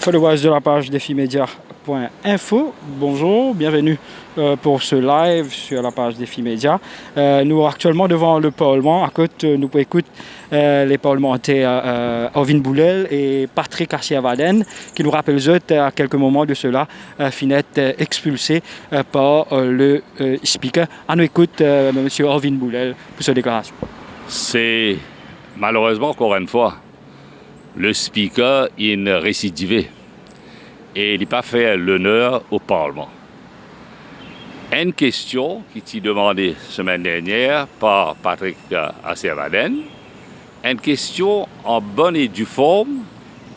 followers de la page defimedia.info. Bonjour, bienvenue pour ce live sur la page Défi Média. Nous sommes actuellement devant le Parlement. À côté, nous pouvons écouter les parlementaires Ovin Boulel et Patrick Garcia-Vaden, qui nous rappellent à quelques moments de cela, finette expulsé par le speaker. On nous écoute M. Ovin Boulel pour sa déclaration. C'est malheureusement encore une fois le speaker il est récidivé et il n'a pas fait l'honneur au Parlement. Une question qui t'est demandée semaine dernière par Patrick Garcia-Vaden, une question en bonne et due forme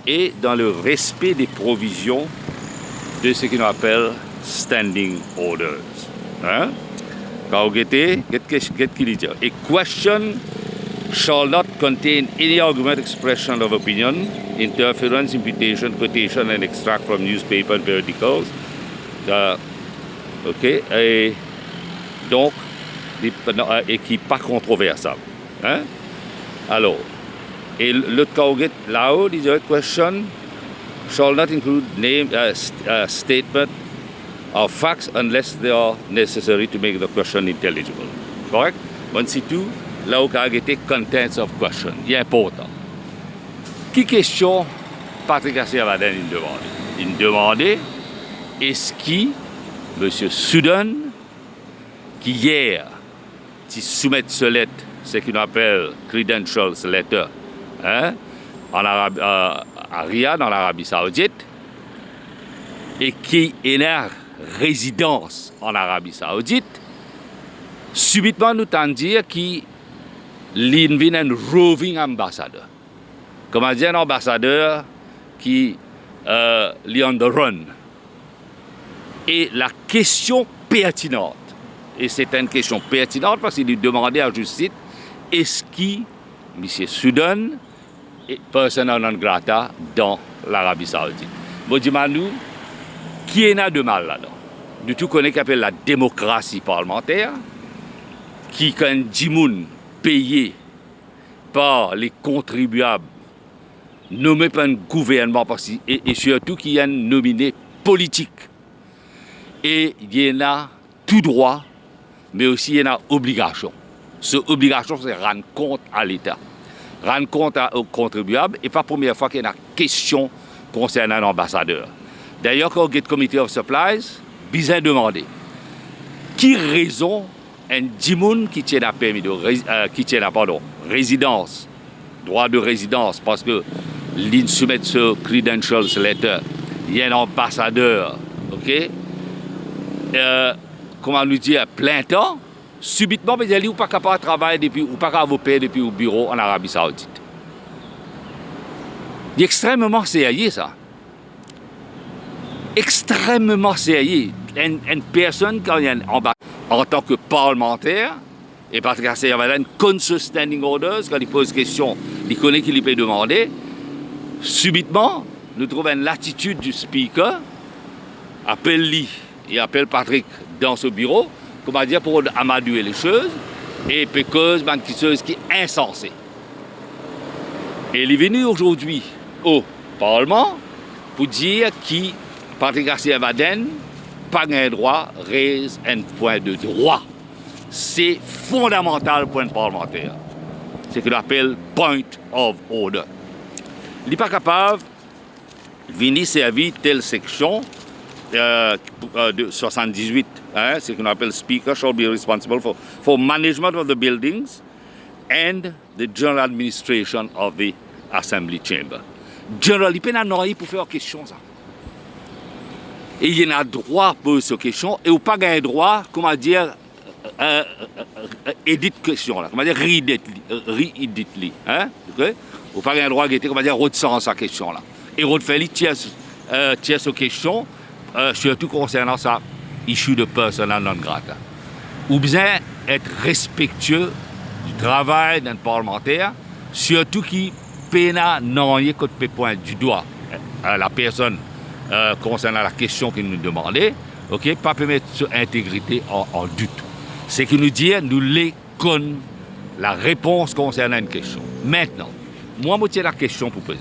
et dans le respect des provisions de ce qu'on appelle standing orders. Hein? Quand vous qu'est-ce qu'il dit? A question shall not contain any argument, expression of opinion, interference, imputation, quotation, and extract from newspaper and periodicals. OK? Et donc, et qui n'est pas controversable. Hein? Alors, et l'autre cas, là-haut, il dit question shall not include name, statement of facts unless they are necessary to make the question intelligible. Correct? Bon, c'est tout. Là où il y a contents of question. Il est important. Quelle question Patrick Garcia-Vaden demandait? Il demandait est-ce que M. Soudan, qui hier soumet ce lettre, ce qu'on appelle credentials letter, hein, à Riyad, en Arabie Saoudite, et qui est en résidence en Arabie Saoudite, subitement nous t'en dire qu'il est un roving ambassadeur. Comment dire un ambassadeur qui est on the run. Et la question pertinente, et c'est une question pertinente parce qu'il lui demandait à justice, est-ce que M. Soudan est persona non grata dans l'Arabie Saoudite? Bon, dis-moi-nous, qui en a de mal là-dedans? Du tout qu'on appelle la démocratie parlementaire, qui, quand Djimoun payé par les contribuables, nommé par un gouvernement, et surtout qui est nominé politique. Et il y en a tout droit, mais aussi il y en a obligation. Cette obligation, c'est rendre compte à l'État, rendre compte aux contribuables, et pas la première fois qu'il y a une question concernant l'ambassadeur. D'ailleurs, quand on get Committee of Supplies, bien demandé, qui raison un djimoun qui tient à permis de résidence, droit de résidence, parce que l'IN soumet ce credentials letter, il y a un ambassadeur, ok? Comment nous dire, plein temps, subitement, mais il n'est pas capable de travailler depuis, ou pas capable de payer depuis au bureau en Arabie Saoudite. C'est extrêmement sérieux, ça. Extrêmement sérieux. Une personne, quand il y a en tant que parlementaire, et Patrick Garcia-Vaden connaît ce standing orders, quand il pose question, il connaît qu'il peut demander, subitement, nous trouvons une latitude du speaker, appelle-lui, et appelle Patrick dans ce bureau, comment dire, pour amadouer les choses, et puis cause quelque chose qui est insensé. Et il est venu aujourd'hui au Parlement pour dire que Patrick Garcia-Vaden pas un droit, raise un point de droit. C'est fondamental pour un parlementaire. C'est ce qu'on appelle point of order. Il n'est pas capable de venir servir telle section de 78, hein, c'est ce qu'on appelle Speaker shall be responsible for management of the buildings and the general administration of the Assembly Chamber. General, il peut en avoir pour faire question ça. Et il y a droit pour cette question, et ou pas un droit, comment dire, édite question là, comment dire, re-edit-li, hein, okay? Ou pas un droit, comment dire, redescendre sa question là. Et refaire tiers cette question, surtout concernant sa issue de persona non grata. Ou bien être respectueux du travail d'un parlementaire, surtout qui peine non y côté point du doigt la personne concernant la question qu'il nous demandait, ok, pas permettre cette intégrité en doute. C'est que nous dire, nous les connaissons la réponse concernant une question. Maintenant, moi, je tiens la question pour poser.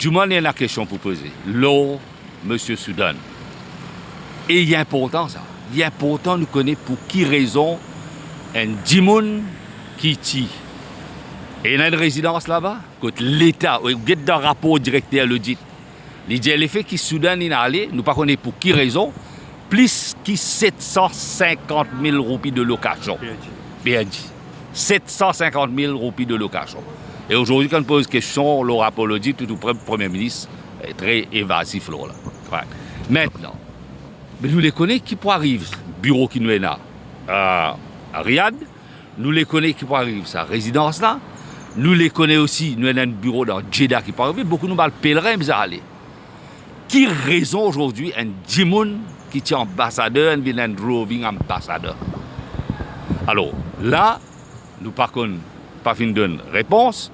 du monde il y a une question pour poser. L'eau, Monsieur Soudan. Et il est important ça. Il est important de connaître pour qui raison un dimoun qui tue. Et il y a une résidence là-bas, que l'État, il y a un rapport directeur le dit. Il dit l'effet qui Soudan est allé, nous ne connaissons pas pour qui raison, plus que 750 000 roupies de location. Bien dit. 750 000 roupies de location. Et aujourd'hui, quand on pose question, le rapport le dit, tout le Premier ministre est très évasif là. Ouais. Maintenant, mais nous les connaissons qui peut arriver, bureau qui nous est là, à Riyad, nous les connaissons qui peut arriver, sa résidence là, nous les connaissons aussi, nous avons un bureau dans Jeddah qui peut arriver, beaucoup nous parlent pèlerins, mais aller. Qui raison aujourd'hui un djimoun qui est ambassadeur, un roving ambassadeur? Alors, là, nous pas fin de réponse,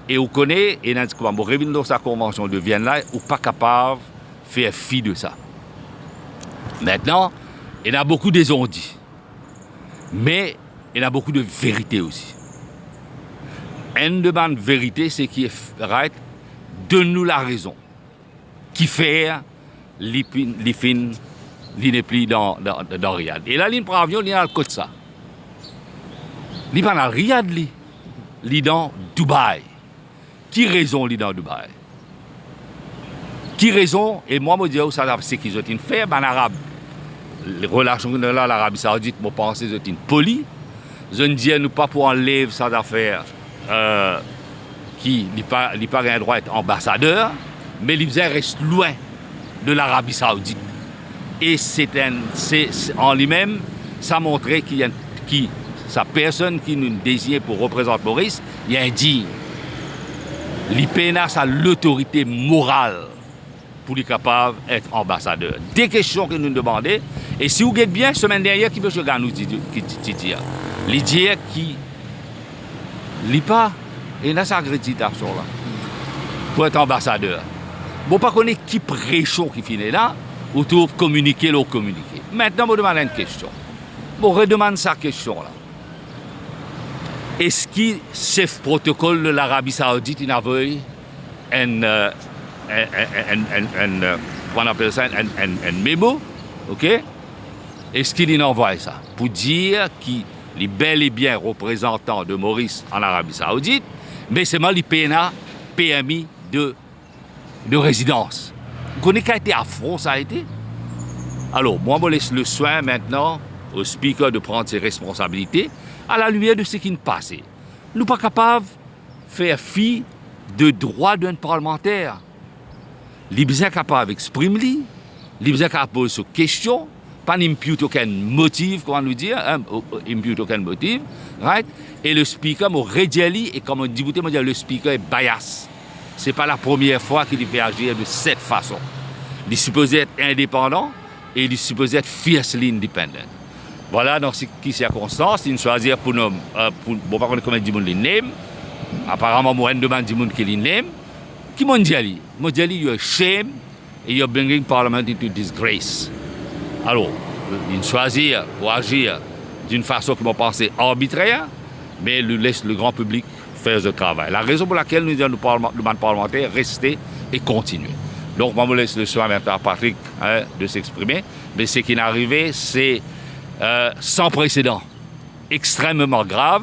et vous connaissez, et nous revenons dans sa convention de Vienne là, ou pas capable de faire fi de ça. Maintenant, il y a beaucoup de ondits, mais il y a beaucoup de vérité aussi. Une demande de vérité, c'est qui est right, donne-nous la raison. Qui fait les fins, les plis dans Riyad. Et la ligne pour avion, il y a le côté ça. Il y a dans Riyad, il y a dans Dubaï. Qui raison il dans Dubaï? Qui raison? Et moi, je dis, ça c'est qu'ils ont fait en arabe. Les relations de l'Arabie Saoudite, je pense que c'est une polie. Je ne dis pas pour enlever ça d'affaires qui n'a pas un droit d'être ambassadeur, mais l'Ibza reste loin de l'Arabie Saoudite. Et en lui-même, ça montrait sa personne qui nous désigne pour représenter Maurice, il y a un digne. L'IPNA a l'autorité morale pour être capable d'être ambassadeur. Des questions que nous demandons. Et si vous regardez bien, semaine dernière, qui veut nous dire les dire qui n'est pas, et là, sa accréditation là, pour être ambassadeur. Bon, pas connaître qui prêchon qui finit là, ou tout communiquer, l'autre communiquer. Maintenant, je demande une question. Bon, redemande sa question là. Est-ce que chef protocole de l'Arabie Saoudite il avait on appelle ça un mémo, ok? Est-ce qu'il envoie ça pour dire qu'il est bel et bien représentant de Maurice en Arabie Saoudite, mais c'est mal l'IPNA PMI de résidence. Vous connaissez qu'a été affront ça a été? Alors, moi, je laisse le soin maintenant au speaker de prendre ses responsabilités à la lumière de ce qui nous passe. Nous ne sommes pas capables de faire fi de droit d'un parlementaire. Nous sommes capables d'exprimer, nous sommes capables de poser des questions, pas d'imputer aucun motif, comment nous dire, imputer aucun motif, right? Et le speaker m'a redit, et comme on dit, le speaker est bias. Ce n'est pas la première fois qu'il peut agir de cette façon. Il est supposé être indépendant et il est supposé être fiercely independent. Voilà dans ces circonstances, il choisit pour nous, bon, pas comment dit mon name, apparemment, moi, je demande mon qui name, qui m'a dit, you're shame and you're bringing Parliament into disgrace. Alors, il choisit pour agir d'une façon qui m'a pensé arbitraire, mais il laisse le grand public faire le travail. La raison pour laquelle nous disons le parlementaire rester et continuer. Donc, moi, je laisse le soin maintenant à Patrick de s'exprimer, mais ce qui est arrivé, c'est sans précédent, extrêmement grave,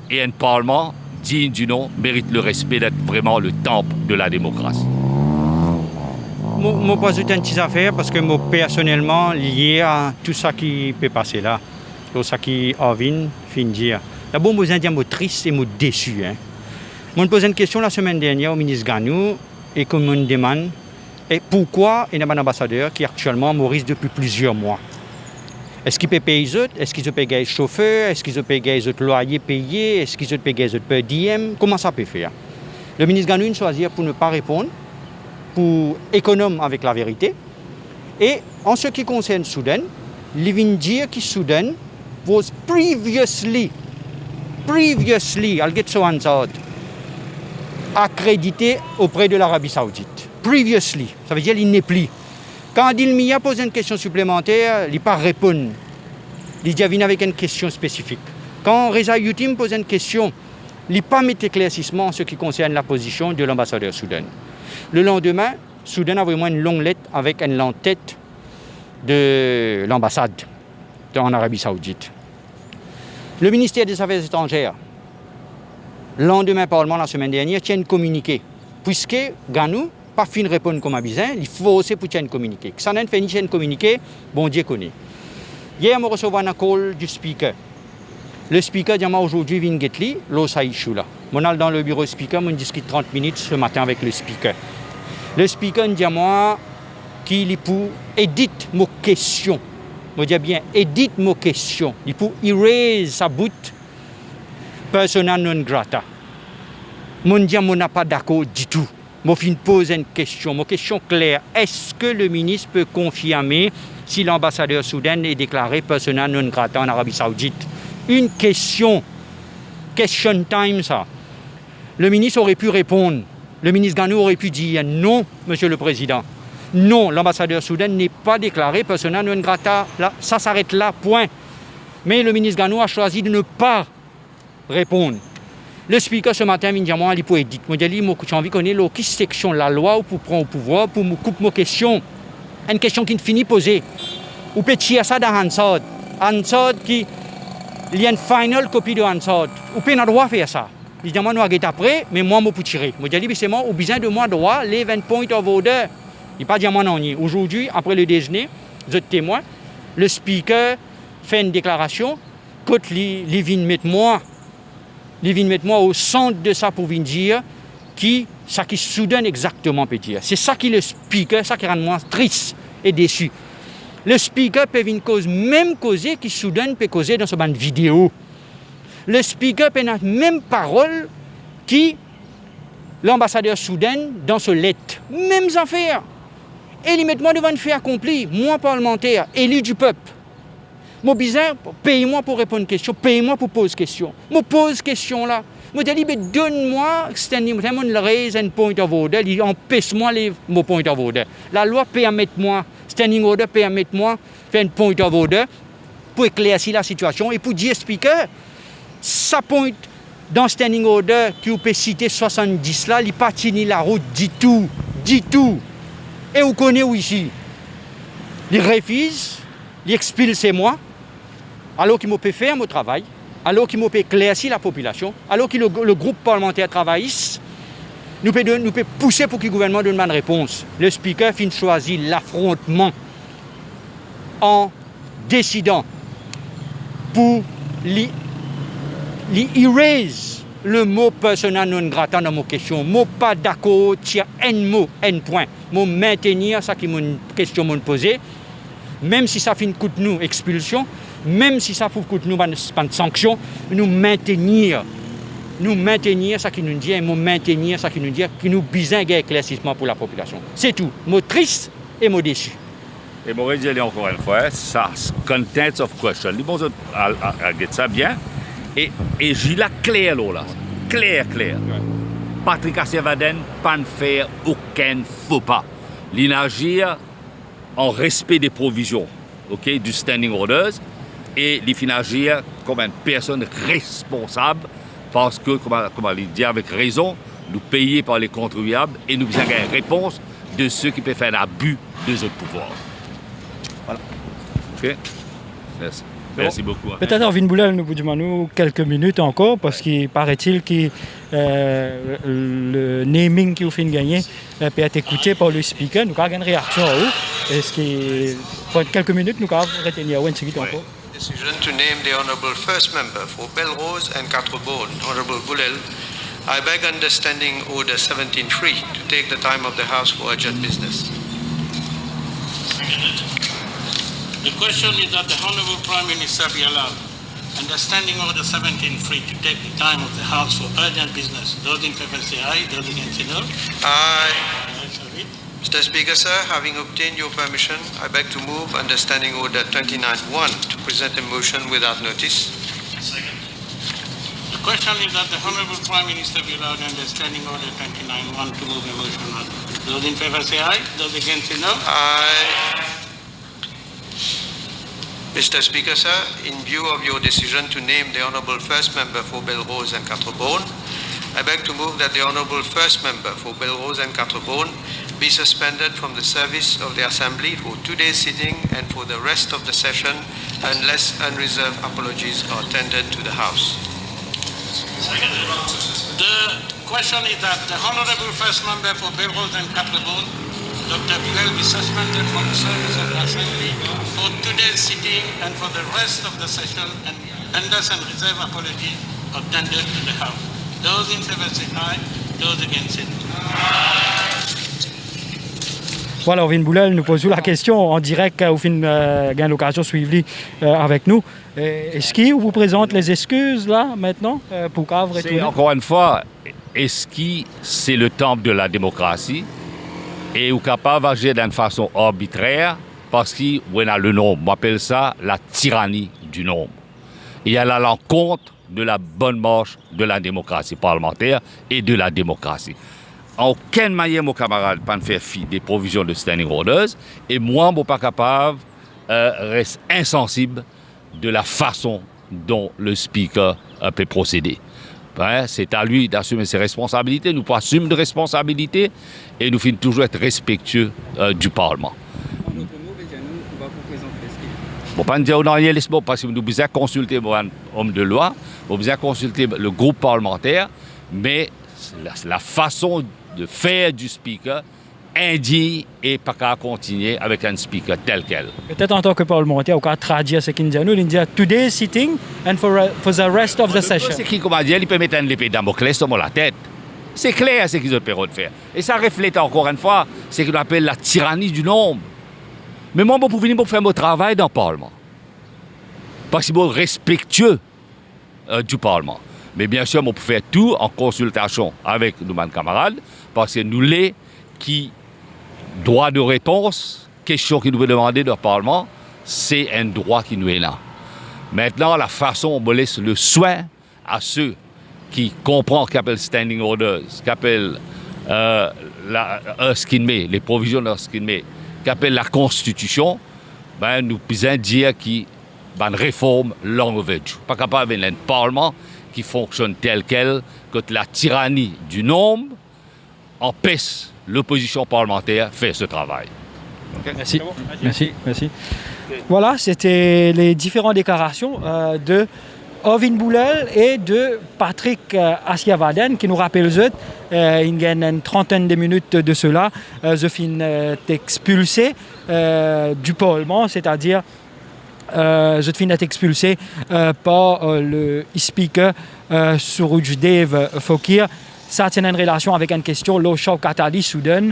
et un Parlement digne du nom mérite le respect d'être vraiment le temple de la démocratie. Je ne pas une petite affaire parce que moi personnellement lié à tout ça qui peut passer là, tout ça qui vient dire. D'abord, je suis triste et déçu. Je me pose une question la semaine dernière au ministre Ganou et qu'on me demande pourquoi il y a un ambassadeur qui est actuellement Maurice depuis plusieurs mois. Est-ce qu'il peut payer les autres? Est-ce qu'il peut payer les chauffeurs? Est-ce qu'il peut payer les autres loyers payés? Est-ce qu'il peut payer les autres per diem? Comment ça peut faire? Le ministre Ganou choisit pour ne pas répondre, pour économe avec la vérité. Et en ce qui concerne Soudan, il vient dire que Soudan was previously, I'll get so answered, accrédité auprès de l'Arabie Saoudite. Previously, ça veut dire qu'il n'est plus. Quand Adil Mia pose une question supplémentaire, il ne pas répondre. Il vient avec une question spécifique. Quand Reza Youtim pose une question, il ne pas mettre éclaircissement en ce qui concerne la position de l'ambassadeur Soudan. Le lendemain, Soudan a envoyé une longue lettre avec une l'entête de l'ambassade en Arabie Saoudite. Le ministère des Affaires étrangères, le lendemain Parlement la semaine dernière, tient un communiqué. Puisque Ganou pas fin répondre comme abisin, il faut aussi pour un communiqué. Ça n'a pas fait un communiqué, bon Dieu connaît. Hier, je reçois un call du speaker. Le speaker dit aujourd'hui, vient Getli, l'eau ça là. Je suis dans le bureau du speaker, je discute 30 minutes ce matin avec le speaker. Le speaker dit à moi qu'il pour édite mes questions. Je dis bien, édite mes questions. Il pour erase sa bout persona non grata. Je dis, je n'ai pas d'accord du tout. Je pose une question claire. Est-ce que le ministre peut confirmer si l'ambassadeur soudan est déclaré persona non grata en Arabie Saoudite? Une question time ça. Le ministre aurait pu répondre. Le ministre Ganou aurait pu dire non, Monsieur le Président. Non, l'ambassadeur soudan n'est pas déclaré persona non grata. Là, ça s'arrête là, point. Mais le ministre Ganou a choisi de ne pas répondre. Le speaker ce matin m'a dit à moi, il peut dire, j'ai envie de connaître qui section la loi pour prendre au pouvoir, pour me couper mes questions. Une question qui ne finit poser. Ou peut tirer ça dans Hansard. Hansard qui, il y a une final copie de Hansard. Ou peut pas droit faire ça. Il dit, moi, nous avons après, mais moi, je peux tirer. Je dis, c'est moi, au besoin de moi, droit, les 20 points of order. Il pas dit à moi, non. Aujourd'hui, après le déjeuner, vous êtes témoin, le speaker fait une déclaration, quand il vient mettre moi au centre de ça pour dire ça qui soudain exactement peut dire. C'est ça qui le speaker, ça qui rend moi triste et déçu. Le speaker peut une cause, même causer qui soudain peut causer dans ce bande vidéo. Le speaker peut avoir même parole qui l'ambassadeur soudain dans ce lettre. Mêmes affaires. Et il met moi devant une fait accompli, moi parlementaire, élu du peuple. Mon bizarre, paye-moi pour répondre à une question, paye-moi pour poser question. Je pose question là. Je dis, donne-moi, je raise un point of order, il empêche-moi mon point of order. La loi permet-moi, standing order permet-moi, faire un point of order pour éclaircir la situation et pour dire, speaker, ça point dans standing order qui vous peut citer 70 là, il pas tenu la route du tout. Et vous connaissez où ici? Il refuse, il expulse moi. Alors qu'il peut faire mon travail, alors qu'il peut éclaircir la population, alors que le groupe parlementaire travaille, nous pouvons pousser pour que le gouvernement donne une réponse. Le speaker finit choisir l'affrontement en décidant pour erase le mot persona non grata dans mon question. Mot pas d'accord, tiens, un mot, un point. Moi maintenir ça qui mon question me posée, même si ça finit coûte nous expulsion. Même si ça coûte nous pas de sanction, nous maintenir ça qui nous dit, nous maintenir ça qui nous dit, qui nous besoin d'un éclaircissement pour la population. C'est tout. Moi triste et moi déçu. Et moi, je dis encore une fois, ça, content of question. Les bons à ça bien. Et j'ai la claire là. Claire. Ouais. Patrick Assevaden, pas faire aucun faux pas. L'agir en respect des provisions, du standing orders. Et les financer comme une personne responsable parce que, comme il dit avec raison, nous payons par les contribuables et nous avons une réponse de ceux qui peuvent faire l'abus de ce pouvoir. Voilà. OK? Merci beaucoup. Peut-être Arvin Boulel nous vous demandons quelques minutes encore parce qu'il paraît-il que le naming qu'il fait gagner peut être écouté par le speaker. Nous avons une réaction à eux. Est-ce que pour quelques minutes nous avons retenir une seconde encore? Decision to name the Honourable First Member for Belrose and Quatre-Bornes, Honourable Boulel. I beg understanding Order 17.3 to take the time of the House for urgent business. The question is that the Honourable Prime Minister be allowed, understanding Order 17.3 to take the time of the House for urgent business. Those in favour say aye, those against say no. Aye. Mr. Speaker, sir, having obtained your permission, I beg to move Understanding Order 29.1 to present a motion without notice. Second. The question is that the Honourable Prime Minister be allowed Understanding Order 29.1 to move a motion. Those in favour say aye, those against say no. Aye. Mr. Speaker, sir, in view of your decision to name the Honourable First Member for Belrose and Quatre-Bornes, I beg to move that the Honourable First Member for Belrose and Quatre-Bornes be suspended from the service of the Assembly for 2 days sitting and for the rest of the session unless unreserved apologies are tendered to the House. The question is that the Honourable First Member for Belrose and Quatre-Bornes, Dr. Bilal, be suspended from the service of the Assembly for 2 days sitting and for the rest of the session unless unreserved apologies are tendered to the House. Those in favor say aye, those against it. Voilà, Ovin Boulel nous pose la question en direct au fin gain l'occasion de suivre avec nous. Est-ce qu'il vous présente les excuses là maintenant pour Cavre et tout? Encore une fois, Eski, c'est le temple de la démocratie et vous capable d'agir d'une façon arbitraire parce qu'on a le nombre. On appelle ça la tyrannie du nombre. Il y a à l'encontre de la bonne marche de la démocratie parlementaire et de la démocratie. En aucune manière, mon camarade, pas faire fi des provisions de standing orders et moi, je ne suis pas capable reste insensible de la façon dont le speaker peut procéder. C'est à lui d'assumer ses responsabilités. Nous assumons de responsabilités et nous finissons toujours être respectueux du Parlement. Bon, pas dire non, parce que nous devons consulter un homme de loi, nous devons consulter le groupe parlementaire, mais la façon de faire du speaker indigne et pas qu'à continuer avec un speaker tel quel. Peut-être en tant que parlementaire, on peut traduire ce qu'il dit à nous. Il dit today's sitting and for the rest of the session. C'est qui, comment dire, il peut mettre une épée Damoclès sur la tête. C'est clair ce qu'ils ont le de faire. Et ça reflète encore une fois ce qu'on appelle la tyrannie du nombre. Mais moi, je peux venir pour faire mon travail dans le Parlement. Parce que je suis respectueux du Parlement. Mais bien sûr, on peut faire tout en consultation avec nos camarades, parce que nous, les qui droit de réponse, question qui nous veut demander dans le Parlement, c'est un droit qui nous est là. Maintenant, la façon on laisse le soin à ceux qui comprennent ce qu'appelle standing orders, ce qu'appelle les provisions de ce qu'appelle la Constitution, ben, nous pouvons dire qu'il y a une réforme longue overdue. Pas capable d'un Parlement qui fonctionne tel quel, que la tyrannie du nombre empêche l'opposition parlementaire de faire ce travail. Okay. Merci. Merci. Voilà, c'était les différentes déclarations de Ovin Boulel et de Patrick Asiavaden qui nous rappellent il y a une trentaine de minutes de cela, je finis expulsé du Parlement, c'est-à-dire je finis expulsé par le speaker Suruj Dev Fokir. Ça tient une relation avec une question, Loshau Katali Soudan,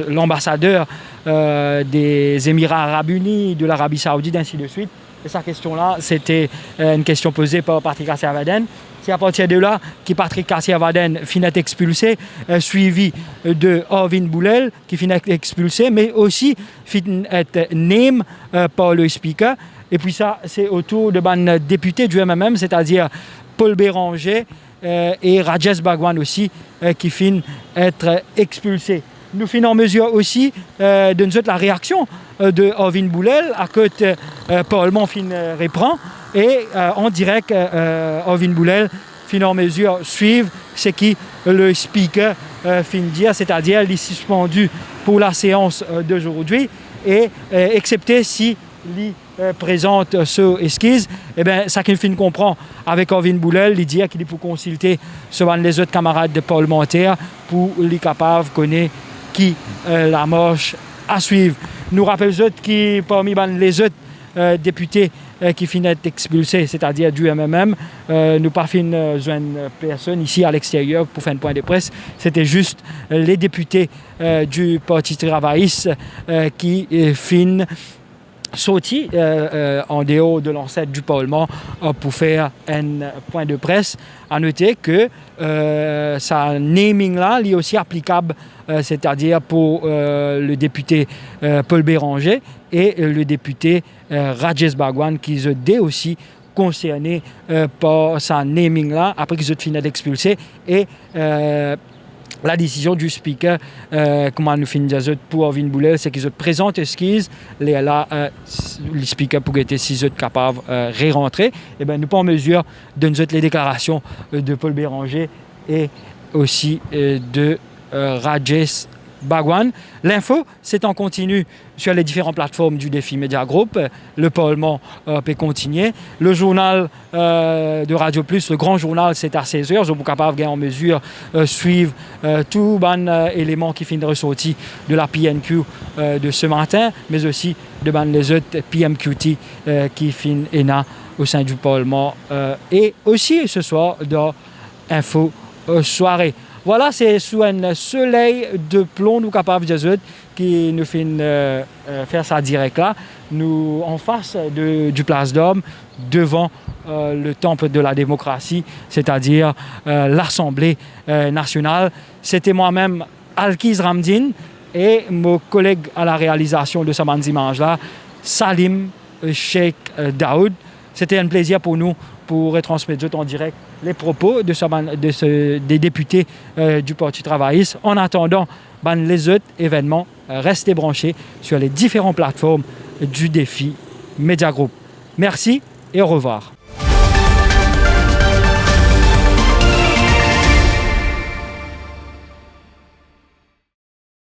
l'ambassadeur des Émirats Arabes Unis, de l'Arabie Saoudite, ainsi de suite. Et sa question-là, c'était une question posée par Patrick Asiavaden. C'est à partir de là que Patrick Asiavaden finit expulsé, suivi de Ovin Boulel qui finit expulsé, mais aussi finit nommé par le speaker. Et puis ça, c'est autour de ban député du MMM, c'est-à-dire Paul Béranger et Rajesh Bhagwan aussi, qui finissent être expulsés. Nous finissons en mesure aussi de nous la réaction de Ovin Boulel à côté Parlement fin reprend et en direct Ovin Boulel finit en mesure de suivre ce qui le speaker fin dire, c'est-à-dire il est suspendu pour la séance d'aujourd'hui et excepté si il présente ce esquisse, et bien ça qu'il fin comprend avec Ovin Boulel, il dit qu'il est pour consulter sur les autres camarades de parlementaires pour les capables de connaître qui la marche à suivre. Nous rappelons qui parmi les autres députés qui finissent expulsés, c'est-à-dire du MMM, nous pas fin joindre personne ici à l'extérieur pour faire un point de presse. C'était juste les députés du Parti travailliste qui finissent sorti en dehors de l'enceinte du Parlement pour faire un point de presse. À noter que sa naming là est aussi applicable, c'est-à-dire pour le député Paul Béranger et le député Rajesh Bhagwan qui sont aussi concernés par sa naming là après qu'ils ont fini d'expulser et la décision du speaker, comment nous finissons pour Ovin Boulel, c'est qu'ils présentent esquisse, les speakers pour être si capables de ré-rentrer. Et bien, nous pas en mesure de nous les déclarations de Paul Béranger et aussi de Rajesh Bhagwan. L'info, c'est en continu sur les différentes plateformes du Défi Média Group. Le Parlement peut continuer. Le journal de Radio Plus, le grand journal, c'est à 16h. Je suis capable en mesure de suivre tous les éléments qui finissent de ressortir de la PNQ de ce matin, mais aussi de les autres PMQT qui finissent au sein du Parlement. Et aussi ce soir dans Info Soirée. Voilà, c'est sous un soleil de plomb, nous capables de dire, qui nous fait faire ça direct là. Nous, en face du Place d'Homme, devant le temple de la démocratie, c'est-à-dire l'Assemblée nationale. C'était moi-même, Alkiz Ramdin, et mon collègue à la réalisation de ce dimanche-là, Salim Sheikh Daoud. C'était un plaisir pour nous pour retransmettre en direct les propos des députés du Parti travailliste. En attendant les autres événements, restez branchés sur les différentes plateformes du Défi Média Group. Merci et au revoir.